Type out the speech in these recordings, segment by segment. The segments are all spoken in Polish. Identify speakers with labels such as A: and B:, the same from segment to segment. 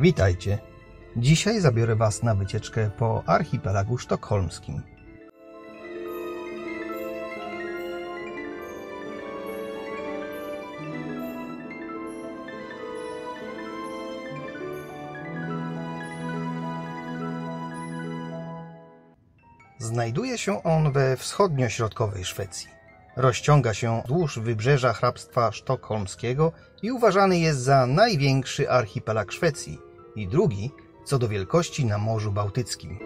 A: Witajcie! Dzisiaj zabiorę Was na wycieczkę po archipelagu sztokholmskim. Znajduje się on we wschodnio-środkowej Szwecji. Rozciąga się wzdłuż wybrzeża hrabstwa sztokholmskiego i uważany jest za największy archipelag Szwecji i drugi co do wielkości na Morzu Bałtyckim.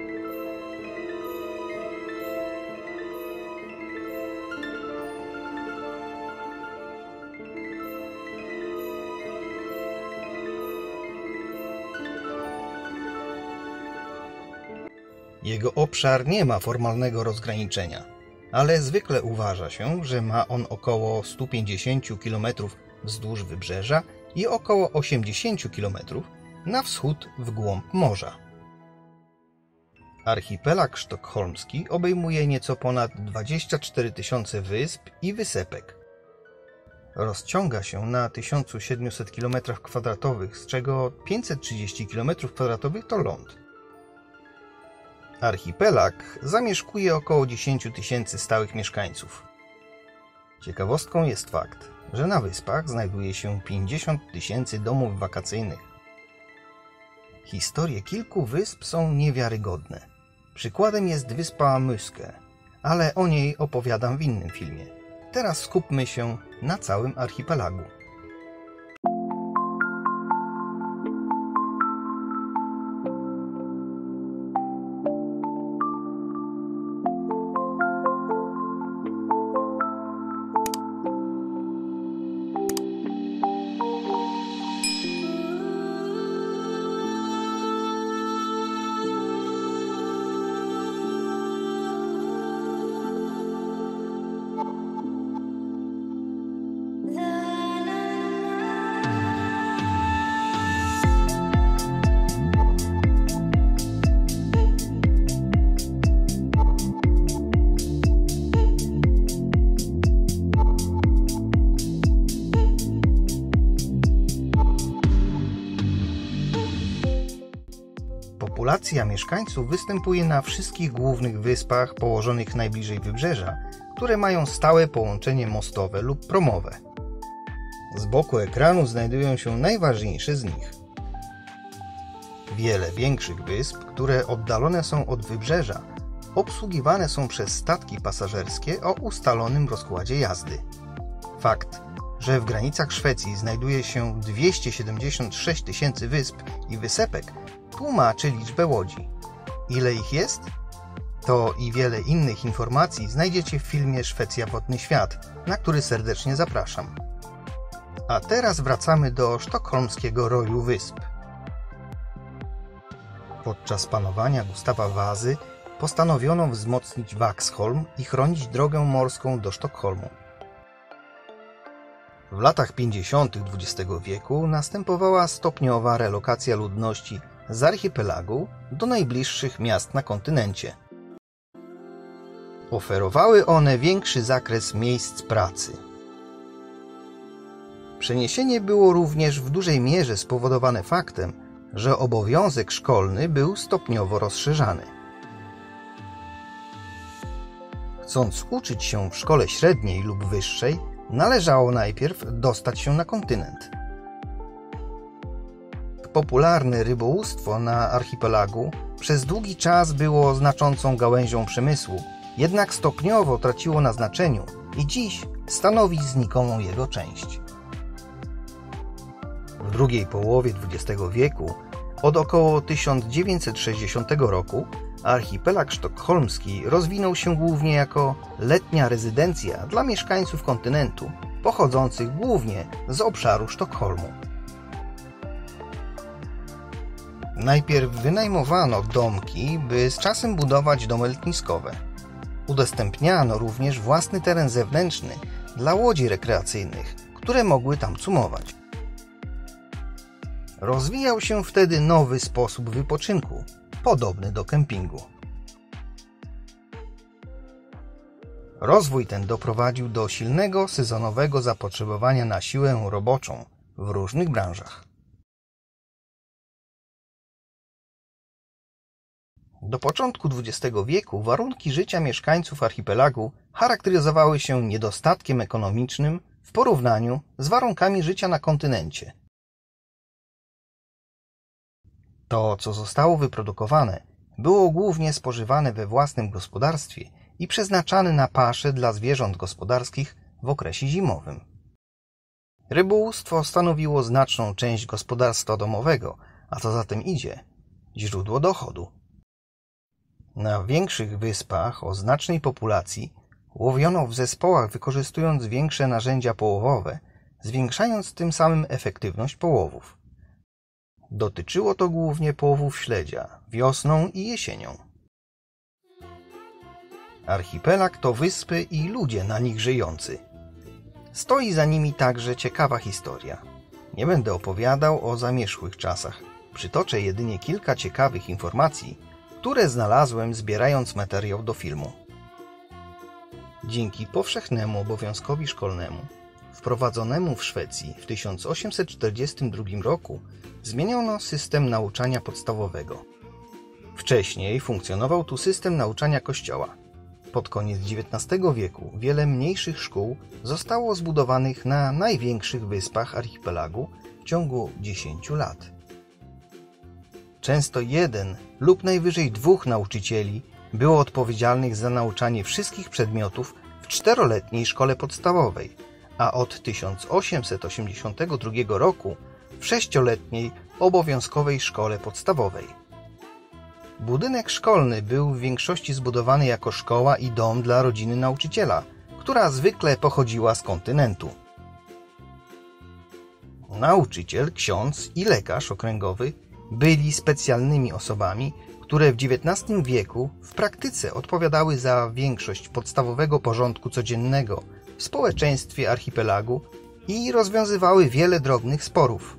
A: Jego obszar nie ma formalnego rozgraniczenia, ale zwykle uważa się, że ma on około 150 km wzdłuż wybrzeża i około 80 km na wschód w głąb morza. Archipelag sztokholmski obejmuje nieco ponad 24 000 wysp i wysepek. Rozciąga się na 1700 km², z czego 530 km² to ląd. Archipelag zamieszkuje około 10 000 stałych mieszkańców. Ciekawostką jest fakt, że na wyspach znajduje się 50 000 domów wakacyjnych. Historie kilku wysp są niewiarygodne. Przykładem jest wyspa Muske, ale o niej opowiadam w innym filmie. Teraz skupmy się na całym archipelagu. Populacja mieszkańców występuje na wszystkich głównych wyspach położonych najbliżej wybrzeża, które mają stałe połączenie mostowe lub promowe. Z boku ekranu znajdują się najważniejsze z nich. Wiele większych wysp, które oddalone są od wybrzeża, obsługiwane są przez statki pasażerskie o ustalonym rozkładzie jazdy. Fakt, że w granicach Szwecji znajduje się 276 000 wysp i wysepek, tłumaczy liczbę łodzi. Ile ich jest? To i wiele innych informacji znajdziecie w filmie Szwecja Wodny Świat, na który serdecznie zapraszam. A teraz wracamy do sztokholmskiego roju wysp. Podczas panowania Gustawa Wazy postanowiono wzmocnić Vaxholm i chronić drogę morską do Sztokholmu. W latach 50. XX wieku następowała stopniowa relokacja ludności z archipelagu do najbliższych miast na kontynencie. Oferowały one większy zakres miejsc pracy. Przeniesienie było również w dużej mierze spowodowane faktem, że obowiązek szkolny był stopniowo rozszerzany. Chcąc uczyć się w szkole średniej lub wyższej, należało najpierw dostać się na kontynent. Popularne rybołówstwo na archipelagu przez długi czas było znaczącą gałęzią przemysłu, jednak stopniowo traciło na znaczeniu i dziś stanowi znikomą jego część. W drugiej połowie XX wieku, od około 1960 roku, archipelag sztokholmski rozwinął się głównie jako letnia rezydencja dla mieszkańców kontynentu, pochodzących głównie z obszaru Sztokholmu. Najpierw wynajmowano domki, by z czasem budować domy letniskowe. Udostępniano również własny teren zewnętrzny dla łodzi rekreacyjnych, które mogły tam cumować. Rozwijał się wtedy nowy sposób wypoczynku, podobny do kempingu. Rozwój ten doprowadził do silnego sezonowego zapotrzebowania na siłę roboczą w różnych branżach. Do początku XX wieku warunki życia mieszkańców archipelagu charakteryzowały się niedostatkiem ekonomicznym w porównaniu z warunkami życia na kontynencie. To, co zostało wyprodukowane, było głównie spożywane we własnym gospodarstwie i przeznaczane na pasze dla zwierząt gospodarskich w okresie zimowym. Rybołówstwo stanowiło znaczną część gospodarstwa domowego, a co za tym idzie, źródło dochodu. Na większych wyspach o znacznej populacji łowiono w zespołach, wykorzystując większe narzędzia połowowe, zwiększając tym samym efektywność połowów. Dotyczyło to głównie połowów śledzia wiosną i jesienią. Archipelag to wyspy i ludzie na nich żyjący. Stoi za nimi także ciekawa historia. Nie będę opowiadał o zamierzchłych czasach. Przytoczę jedynie kilka ciekawych informacji, które znalazłem, zbierając materiał do filmu. Dzięki powszechnemu obowiązkowi szkolnemu, wprowadzonemu w Szwecji w 1842 roku, zmieniono system nauczania podstawowego. Wcześniej funkcjonował tu system nauczania Kościoła. Pod koniec XIX wieku wiele mniejszych szkół zostało zbudowanych na największych wyspach archipelagu w ciągu 10 lat. Często jeden lub najwyżej 2 nauczycieli było odpowiedzialnych za nauczanie wszystkich przedmiotów w 4-letniej szkole podstawowej, a od 1882 roku w 6-letniej obowiązkowej szkole podstawowej. Budynek szkolny był w większości zbudowany jako szkoła i dom dla rodziny nauczyciela, która zwykle pochodziła z kontynentu. Nauczyciel, ksiądz i lekarz okręgowy byli specjalnymi osobami, które w XIX wieku w praktyce odpowiadały za większość podstawowego porządku codziennego w społeczeństwie archipelagu i rozwiązywały wiele drobnych sporów.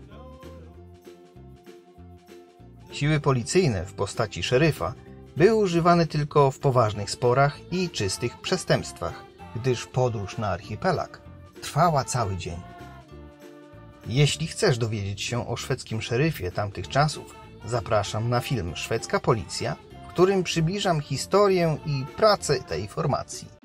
A: Siły policyjne w postaci szeryfa były używane tylko w poważnych sporach i czystych przestępstwach, gdyż podróż na archipelag trwała cały dzień. Jeśli chcesz dowiedzieć się o szwedzkim szeryfie tamtych czasów, zapraszam na film Szwedzka Policja, w którym przybliżam historię i pracę tej formacji.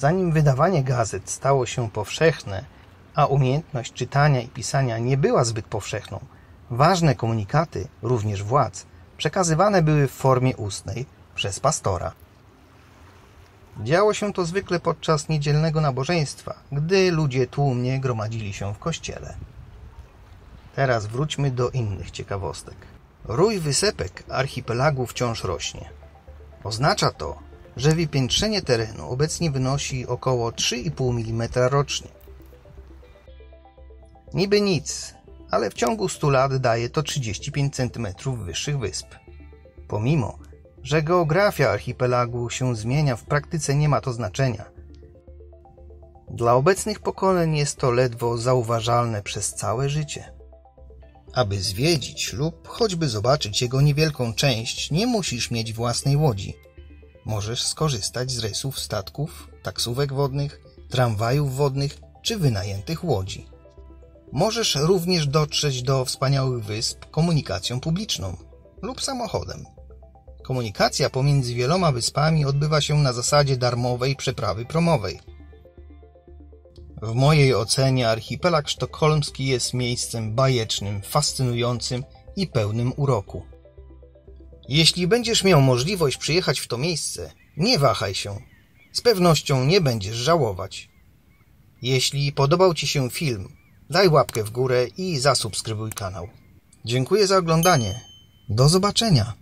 A: Zanim wydawanie gazet stało się powszechne, a umiejętność czytania i pisania nie była zbyt powszechną, ważne komunikaty, również władz, przekazywane były w formie ustnej przez pastora. Działo się to zwykle podczas niedzielnego nabożeństwa, gdy ludzie tłumnie gromadzili się w kościele. Teraz wróćmy do innych ciekawostek. Rój wysepek archipelagu wciąż rośnie. Oznacza to, że wypiętrzenie terenu obecnie wynosi około 3,5 mm rocznie. Niby nic, ale w ciągu 100 lat daje to 35 cm wyższych wysp. Pomimo, że geografia archipelagu się zmienia, w praktyce nie ma to znaczenia. Dla obecnych pokoleń jest to ledwo zauważalne przez całe życie. Aby zwiedzić lub choćby zobaczyć jego niewielką część, nie musisz mieć własnej łodzi. Możesz skorzystać z rejsów statków, taksówek wodnych, tramwajów wodnych czy wynajętych łodzi. Możesz również dotrzeć do wspaniałych wysp komunikacją publiczną lub samochodem. Komunikacja pomiędzy wieloma wyspami odbywa się na zasadzie darmowej przeprawy promowej. W mojej ocenie archipelag sztokholmski jest miejscem bajecznym, fascynującym i pełnym uroku. Jeśli będziesz miał możliwość przyjechać w to miejsce, nie wahaj się. Z pewnością nie będziesz żałować. Jeśli podobał Ci się film, daj łapkę w górę i zasubskrybuj kanał. Dziękuję za oglądanie. Do zobaczenia.